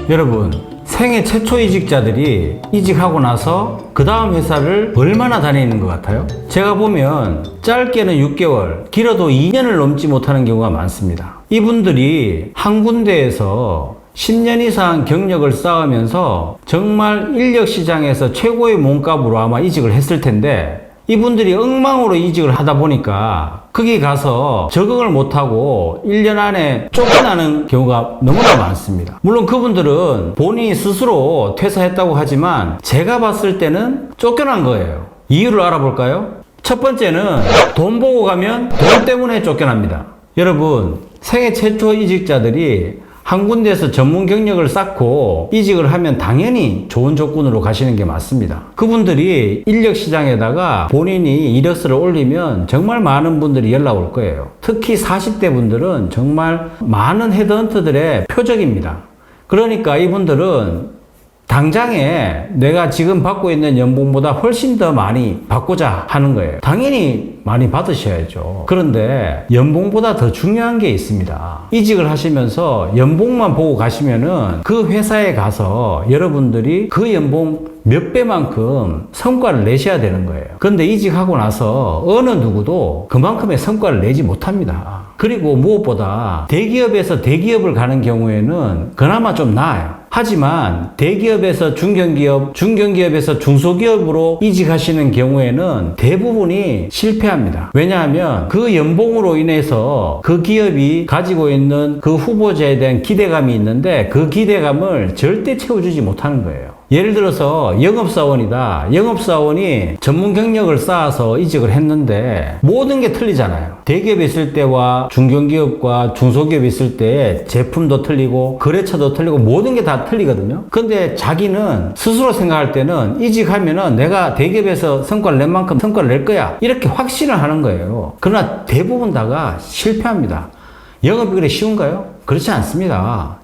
여러분, 생애 최초 이직자들이 이직하고 나서 그 다음 회사를 얼마나 다니는 것 같아요? 제가 보면 짧게는 6개월, 길어도 2년을 넘지 못하는 경우가 많습니다. 이분들이 한 군데에서 10년 이상 경력을 쌓으면서 정말 인력 시장에서 최고의 몸값으로 아마 이직을 했을 텐데, 이분들이 엉망으로 이직을 하다 보니까 거기 가서 적응을 못하고 1년 안에 쫓겨나는 경우가 너무나 많습니다. 물론 그분들은 본인이 스스로 퇴사했다고 하지만 제가 봤을 때는 쫓겨난 거예요. 이유를 알아볼까요? 첫 번째는 돈 보고 가면 돈 때문에 쫓겨납니다. 여러분, 생애 최초 이직자들이 한 군데에서 전문 경력을 쌓고 이직을 하면 당연히 좋은 조건으로 가시는 게 맞습니다. 그분들이 인력 시장에다가 본인이 이력서를 올리면 정말 많은 분들이 연락 올 거예요. 특히 40대 분들은 정말 많은 헤드헌터들의 표적입니다. 그러니까 이분들은 당장에 내가 지금 받고 있는 연봉보다 훨씬 더 많이 받고자 하는 거예요. 당연히 많이 받으셔야죠. 그런데 연봉보다 더 중요한 게 있습니다. 이직을 하시면서 연봉만 보고 가시면은 그 회사에 가서 여러분들이 그 연봉 몇 배만큼 성과를 내셔야 되는 거예요. 그런데 이직하고 나서 어느 누구도 그만큼의 성과를 내지 못합니다. 그리고 무엇보다 대기업에서 대기업을 가는 경우에는 그나마 좀 나아요. 하지만 대기업에서 중견기업, 중견기업에서 중소기업으로 이직하시는 경우에는 대부분이 실패합니다. 왜냐하면 그 연봉으로 인해서 그 기업이 가지고 있는 그 후보자에 대한 기대감이 있는데 그 기대감을 절대 채워주지 못하는 거예요. 예를 들어서 영업사원이다. 영업사원이 전문 경력을 쌓아서 이직을 했는데 모든 게 틀리잖아요. 대기업에 있을 때와 중견기업과 중소기업에 있을 때 제품도 틀리고 거래처도 틀리고 모든 게 다 틀리거든요. 근데 자기는 스스로 생각할 때는 이직하면은 내가 대기업에서 성과를 낸 만큼 성과를 낼 거야. 이렇게 확신을 하는 거예요. 그러나 대부분 다가 실패합니다. 영업이 그래 쉬운가요? 그렇지 않습니다.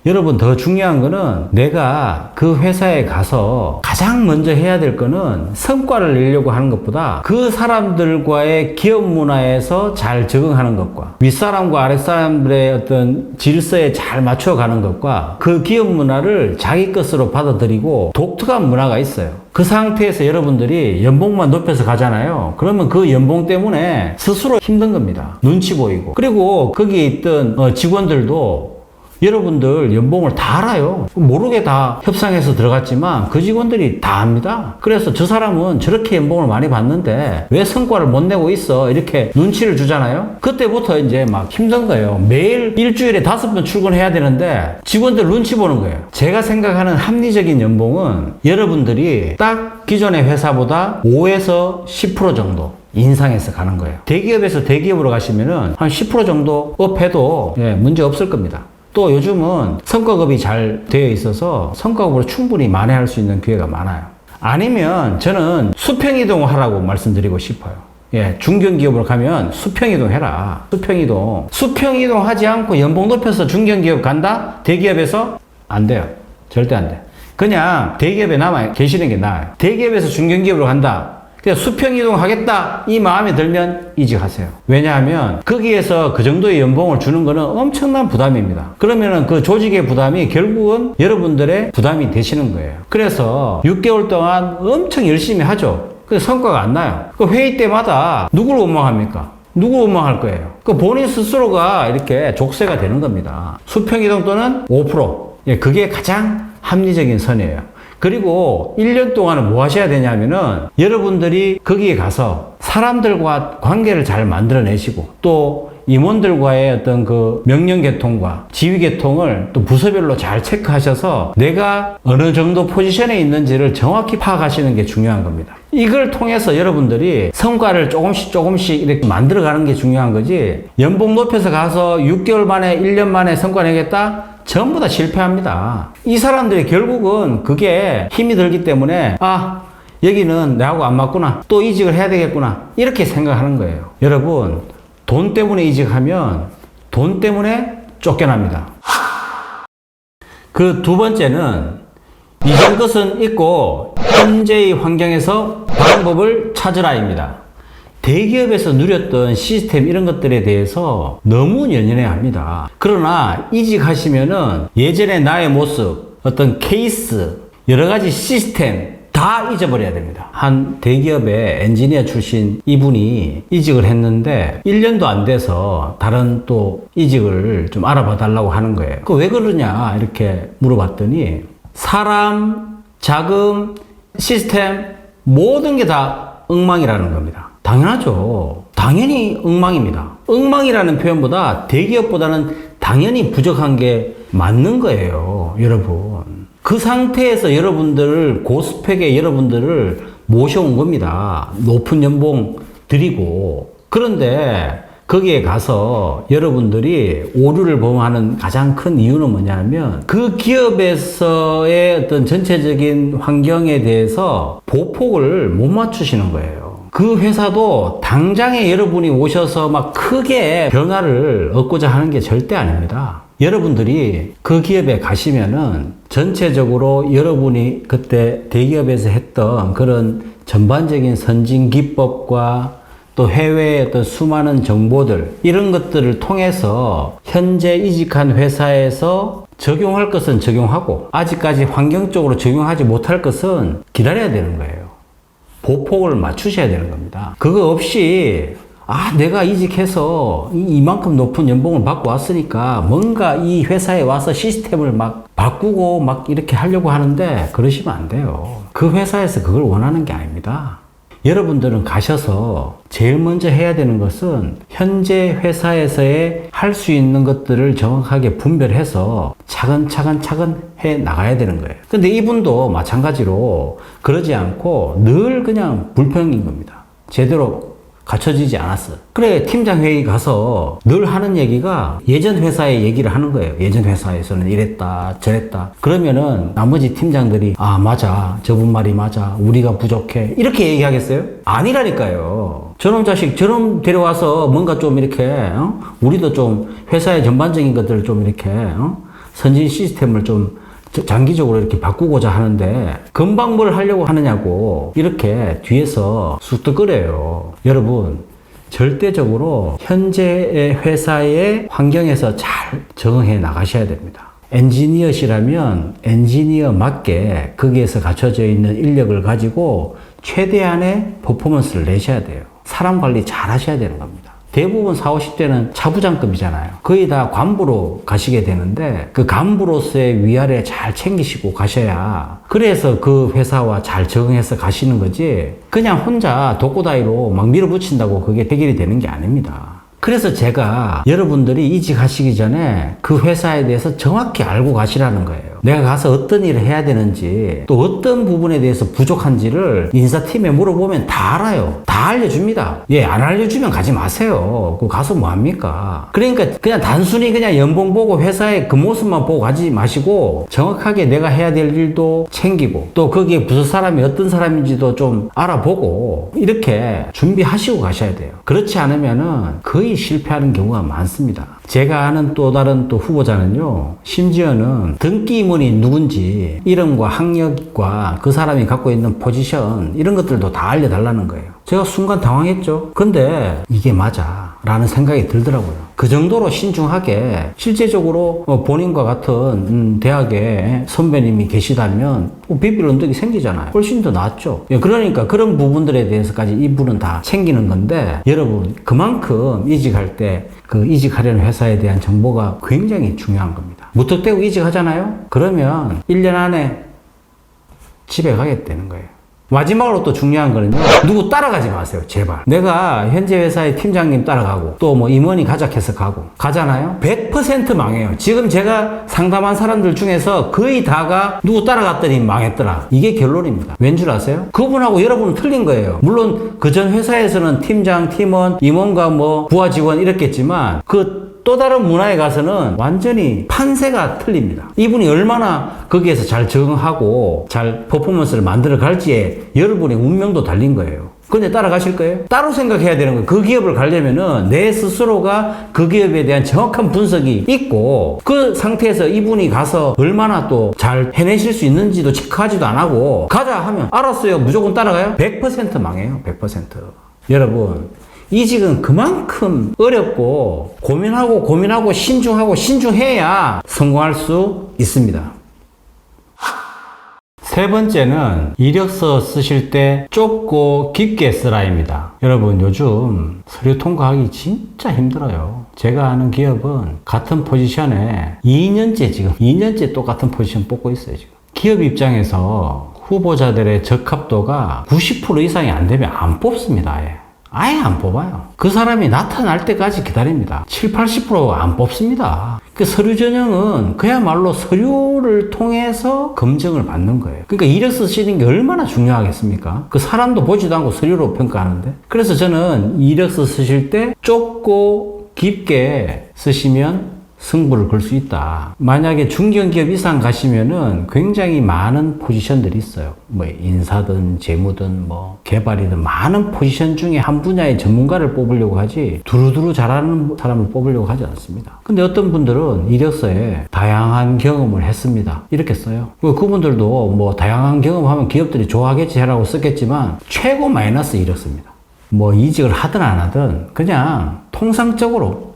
여러분 더 중요한 거는 내가 그 회사에 가서 가장 먼저 해야 될 거는 성과를 내려고 하는 것보다 그 사람들과의 기업 문화에서 잘 적응하는 것과 윗사람과 아랫사람들의 어떤 질서에 잘 맞춰가는 것과 그 기업 문화를 자기 것으로 받아들이고 독특한 문화가 있어요. 그 상태에서 여러분들이 연봉만 높여서 가잖아요. 그러면 그 연봉 때문에 스스로 힘든 겁니다. 눈치 보이고. 그리고 거기에 있던 직원들도 여러분들 연봉을 다 알아요. 모르게 다 협상해서 들어갔지만 그 직원들이 다 압니다. 그래서 저 사람은 저렇게 연봉을 많이 받는데 왜 성과를 못 내고 있어? 이렇게 눈치를 주잖아요. 그때부터 이제 막 힘든 거예요. 매일 일주일에 5번 출근해야 되는데 직원들 눈치 보는 거예요. 제가 생각하는 합리적인 연봉은 여러분들이 딱 기존의 회사보다 5에서 10% 정도 인상해서 가는 거예요. 대기업에서 대기업으로 가시면은 한 10% 정도 업해도 문제 없을 겁니다. 또 요즘은 성과급이 잘 되어 있어서 성과급으로 충분히 만회할 수 있는 기회가 많아요. 아니면 저는 수평이동 하라고 말씀드리고 싶어요. 중견기업으로 가면 수평이동 해라. 수평이동 하지 않고 연봉 높여서 중견기업 간다? 대기업에서? 안 돼요. 절대 안 돼. 그냥 대기업에 남아 계시는 게 나아요. 대기업에서 중견기업으로 간다. 그냥 수평이동 하겠다 이 마음에 들면 이직하세요. 왜냐하면 거기에서 그 정도의 연봉을 주는 거는 엄청난 부담입니다. 그러면은 그 조직의 부담이 결국은 여러분들의 부담이 되시는 거예요. 그래서 6개월 동안 엄청 열심히 하죠. 근데 성과가 안 나요. 그 회의 때마다 누구를 원망합니까? 누구 원망할 거예요? 그 본인 스스로가 이렇게 족쇄가 되는 겁니다. 수평이동 또는 5%. 그게 가장 합리적인 선이에요. 그리고 1년 동안은 뭐 하셔야 되냐면은 여러분들이 거기에 가서 사람들과 관계를 잘 만들어내시고 또 임원들과의 어떤 그 명령계통과 지휘계통을 또 부서별로 잘 체크하셔서 내가 어느 정도 포지션에 있는지를 정확히 파악하시는 게 중요한 겁니다. 이걸 통해서 여러분들이 성과를 조금씩 이렇게 만들어가는 게 중요한 거지 연봉 높여서 가서 6개월 만에 1년 만에 성과 내겠다? 전부 다 실패합니다. 이 사람들이 결국은 그게 힘이 들기 때문에 여기는 나하고 안 맞구나. 또 이직을 해야 되겠구나. 이렇게 생각하는 거예요. 여러분 돈 때문에 이직하면 돈 때문에 쫓겨납니다. 그 두 번째는 잊은 것은 잊고 현재의 환경에서 방법을 찾으라입니다. 대기업에서 누렸던 시스템 이런 것들에 대해서 너무 연연해 합니다. 그러나 이직하시면은 예전에 나의 모습, 어떤 케이스, 여러 가지 시스템 다 잊어버려야 됩니다. 한 대기업의 엔지니어 출신 이분이 이직을 했는데 1년도 안 돼서 다른 또 이직을 좀 알아봐 달라고 하는 거예요. 그 왜 그러냐 이렇게 물어봤더니 사람, 자금, 시스템 모든 게 다 엉망이라는 겁니다. 당연하죠. 당연히 엉망입니다. 엉망이라는 표현보다 대기업보다는 당연히 부족한 게 맞는 거예요, 여러분. 그 상태에서 여러분들을, 고스펙의 여러분들을 모셔온 겁니다. 높은 연봉 드리고. 그런데 거기에 가서 여러분들이 오류를 범하는 가장 큰 이유는 뭐냐면 그 기업에서의 어떤 전체적인 환경에 대해서 보폭을 못 맞추시는 거예요. 그 회사도 당장에 여러분이 오셔서 막 크게 변화를 얻고자 하는 게 절대 아닙니다. 여러분들이 그 기업에 가시면은 전체적으로 여러분이 그때 대기업에서 했던 그런 전반적인 선진 기법과 또 해외의 어떤 수많은 정보들 이런 것들을 통해서 현재 이직한 회사에서 적용할 것은 적용하고 아직까지 환경적으로 적용하지 못할 것은 기다려야 되는 거예요. 보폭을 맞추셔야 되는 겁니다. 그거 없이 내가 이직해서 이만큼 높은 연봉을 받고 왔으니까 뭔가 이 회사에 와서 시스템을 막 바꾸고 막 이렇게 하려고 하는데 그러시면 안 돼요. 그 회사에서 그걸 원하는 게 아닙니다. 여러분들은 가셔서 제일 먼저 해야 되는 것은 현재 회사에서의 할 수 있는 것들을 정확하게 분별해서 차근차근 해 나가야 되는 거예요. 근데 이분도 마찬가지로 그러지 않고 늘 그냥 불평인 겁니다. 제대로 갖춰지지 않았어. 그래, 팀장 회의 가서 늘 하는 얘기가 예전 회사의 얘기를 하는 거예요. 예전 회사에서는 이랬다, 저랬다. 그러면은 나머지 팀장들이 맞아. 저분 말이 맞아. 우리가 부족해. 이렇게 얘기하겠어요? 아니라니까요. 저놈 자식, 저놈 데려와서 뭔가 좀 이렇게, 우리도 좀 회사의 전반적인 것들을 좀 이렇게, 선진 시스템을 좀 장기적으로 이렇게 바꾸고자 하는데 금방 뭘 하려고 하느냐고 이렇게 뒤에서 쑥덕거려요. 여러분, 절대적으로 현재의 회사의 환경에서 잘 적응해 나가셔야 됩니다. 엔지니어시라면 엔지니어 맞게 거기에서 갖춰져 있는 인력을 가지고 최대한의 퍼포먼스를 내셔야 돼요. 사람 관리 잘 하셔야 되는 겁니다. 대부분 40, 50대는 차부장급이잖아요. 거의 다 간부로 가시게 되는데 그 간부로서의 위아래 잘 챙기시고 가셔야 그래서 그 회사와 잘 적응해서 가시는 거지 그냥 혼자 독고다이로 막 밀어붙인다고 그게 해결이 되는 게 아닙니다. 그래서 제가 여러분들이 이직하시기 전에 그 회사에 대해서 정확히 알고 가시라는 거예요. 내가 가서 어떤 일을 해야 되는지 또 어떤 부분에 대해서 부족한지를 인사팀에 물어보면 다 알아요. 다 알려줍니다. 안 알려주면 가지 마세요. 그거 가서 뭐합니까? 그러니까 그냥 단순히 그냥 연봉 보고 회사의 그 모습만 보고 가지 마시고 정확하게 내가 해야 될 일도 챙기고 또 거기에 부서 사람이 어떤 사람인지도 좀 알아보고 이렇게 준비하시고 가셔야 돼요. 그렇지 않으면은 거의 실패하는 경우가 많습니다. 제가 아는 또 다른 또 후보자는요, 심지어는 등기인물이 누군지 이름과 학력과 그 사람이 갖고 있는 포지션 이런 것들도 다 알려달라는 거예요. 제가 순간 당황했죠. 근데 이게 맞아 라는 생각이 들더라고요. 그 정도로 신중하게 실제적으로 본인과 같은 대학에 선배님이 계시다면 비빌 언덕이 생기잖아요. 훨씬 더 낫죠. 그러니까 그런 부분들에 대해서까지 이분은 다 챙기는 건데 여러분 그만큼 이직할 때 그 이직하려는 회사에 대한 정보가 굉장히 중요한 겁니다. 무턱대고 이직하잖아요? 그러면 1년 안에 집에 가게 되는 거예요. 마지막으로 또 중요한 거는요, 누구 따라가지 마세요, 제발. 내가 현재 회사의 팀장님 따라가고 또 뭐 임원이 가작해서 가잖아요? 100% 망해요. 지금 제가 상담한 사람들 중에서 거의 다가 누구 따라갔더니 망했더라. 이게 결론입니다. 왠 줄 아세요? 그분하고 여러분은 틀린 거예요. 물론 그 전 회사에서는 팀장, 팀원, 임원과 뭐 부하 직원 이랬겠지만 또 다른 문화에 가서는 완전히 판세가 틀립니다. 이분이 얼마나 거기에서 잘 적응하고 잘 퍼포먼스를 만들어 갈지에 여러분의 운명도 달린 거예요. 근데 따라가실 거예요? 따로 생각해야 되는 거예요. 그 기업을 가려면은 내 스스로가 그 기업에 대한 정확한 분석이 있고 그 상태에서 이분이 가서 얼마나 또 잘 해내실 수 있는지도 체크하지도 안 하고 가자 하면 알았어요. 무조건 따라가요? 100% 망해요. 100%. 여러분, 이직은 그만큼 어렵고 고민하고 신중해야 성공할 수 있습니다. 세 번째는 이력서 쓰실 때 좁고 깊게 쓰라입니다. 여러분, 요즘 서류 통과하기 진짜 힘들어요. 제가 아는 기업은 같은 포지션에 2년째 똑같은 포지션 뽑고 있어요, 지금. 기업 입장에서 후보자들의 적합도가 90% 이상이 안 되면 안 뽑습니다, 아예 안 뽑아요. 그 사람이 나타날 때까지 기다립니다. 70~80% 안 뽑습니다. 그 서류 전형은 그야말로 서류를 통해서 검증을 받는 거예요. 그러니까 이력서 쓰시는 게 얼마나 중요하겠습니까? 그 사람도 보지도 않고 서류로 평가하는데. 그래서 저는 이력서 쓰실 때 좁고 깊게 쓰시면 승부를 걸 수 있다. 만약에 중견기업 이상 가시면은 굉장히 많은 포지션들이 있어요. 뭐 인사든 재무든 뭐 개발이든 많은 포지션 중에 한 분야의 전문가를 뽑으려고 하지 두루두루 잘하는 사람을 뽑으려고 하지 않습니다. 근데 어떤 분들은 이력서에 다양한 경험을 했습니다, 이렇게 써요. 그분들도 뭐 다양한 경험하면 기업들이 좋아하겠지 라고 썼겠지만 최고 마이너스 이력서입니다. 뭐 이직을 하든 안 하든 그냥 통상적으로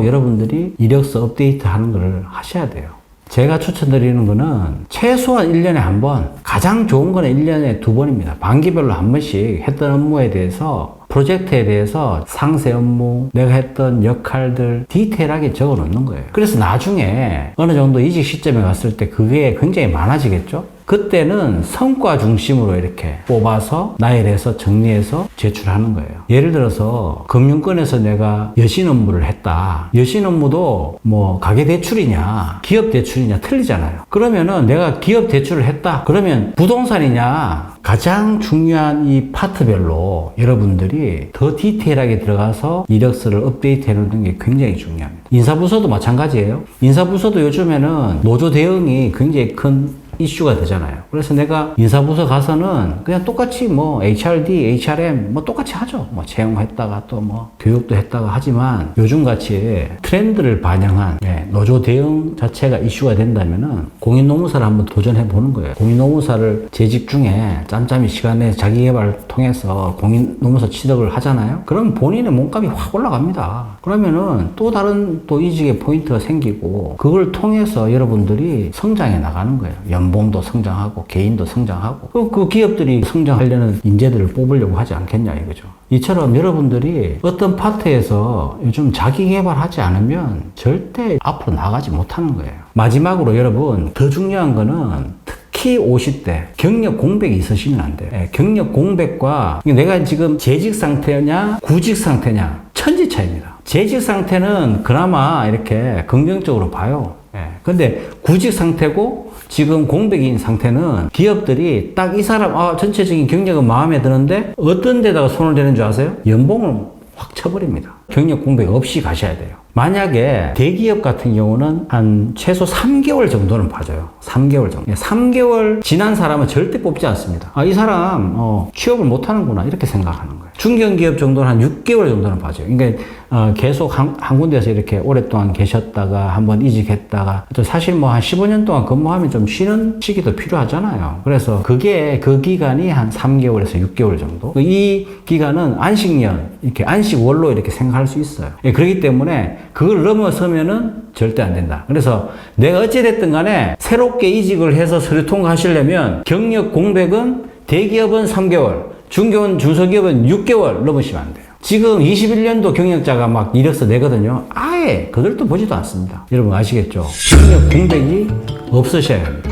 여러분들이 이력서 업데이트 하는 걸 하셔야 돼요. 제가 추천드리는 거는 최소한 1년에 한 번, 가장 좋은 거는 1년에 2번입니다. 반기별로 한 번씩 했던 업무에 대해서, 프로젝트에 대해서 상세 업무, 내가 했던 역할들 디테일하게 적어 놓는 거예요. 그래서 나중에 어느 정도 이직 시점에 갔을 때 그게 굉장히 많아지겠죠? 그때는 성과 중심으로 이렇게 뽑아서 나열해서 정리해서 제출하는 거예요. 예를 들어서 금융권에서 내가 여신 업무를 했다. 여신 업무도 뭐 가계대출이냐 기업대출이냐 틀리잖아요. 그러면은 내가 기업대출을 했다. 그러면 부동산이냐, 가장 중요한 이 파트별로 여러분들이 더 디테일하게 들어가서 이력서를 업데이트 해놓는 게 굉장히 중요합니다. 인사부서도 마찬가지예요. 인사부서도 요즘에는 노조 대응이 굉장히 큰 이슈가 되잖아요. 그래서 내가 인사부서 가서는 그냥 똑같이 뭐 HRD, HRM 뭐 똑같이 하죠. 뭐 채용했다가 또 뭐 교육도 했다가 하지만 요즘같이 트렌드를 반영한 노조 대응 자체가 이슈가 된다면은 공인노무사를 한번 도전해 보는 거예요. 공인노무사를 재직 중에 짬짬이 시간 내에 자기개발 통해서 공인노무사 취득을 하잖아요. 그럼 본인의 몸값이 확 올라갑니다. 그러면은 또 다른 또 이직의 포인트가 생기고 그걸 통해서 여러분들이 성장해 나가는 거예요. 연봉도 성장하고 개인도 성장하고 그 기업들이 성장하려는 인재들을 뽑으려고 하지 않겠냐 이거죠. 이처럼 여러분들이 어떤 파트에서 요즘 자기 개발하지 않으면 절대 앞으로 나가지 못하는 거예요. 마지막으로 여러분, 더 중요한 거는 특히 50대 경력 공백이 있으시면 안 돼요. 경력 공백과 내가 지금 재직 상태냐 구직 상태냐 천지 차이입니다. 재직 상태는 그나마 이렇게 긍정적으로 봐요. 근데 구직 상태고 지금 공백인 상태는 기업들이 딱 이 사람 전체적인 경력은 마음에 드는데 어떤 데다가 손을 대는 줄 아세요? 연봉을 확 쳐버립니다. 경력 공백 없이 가셔야 돼요. 만약에 대기업 같은 경우는 한 최소 3개월 정도는 봐줘요. 3개월 정도. 3개월 지난 사람은 절대 뽑지 않습니다. 이 사람 취업을 못하는구나 이렇게 생각하는 거예요. 중견기업 정도는 한 6개월 정도는 봐줘요. 그러니까 계속 한 군데에서 이렇게 오랫동안 계셨다가 한번 이직했다가 또 사실 뭐 한 15년 동안 근무하면 좀 쉬는 시기도 필요하잖아요. 그래서 그 기간이 한 3개월에서 6개월 정도. 이 기간은 안식년, 이렇게 안식월로 이렇게 생각할 수 있어요. 그렇기 때문에 그걸 넘어서면은 절대 안 된다. 그래서 내가 어찌됐든 간에 새롭게 이직을 해서 서류 통과하시려면 경력 공백은 대기업은 3개월, 중소기업은 6개월 넘으시면 안 돼요. 지금 21년도 경력자가 막 이력서 내거든요. 아예 그들도 보지도 않습니다. 여러분 아시겠죠? 경력 공백이 없으셔야 합니다.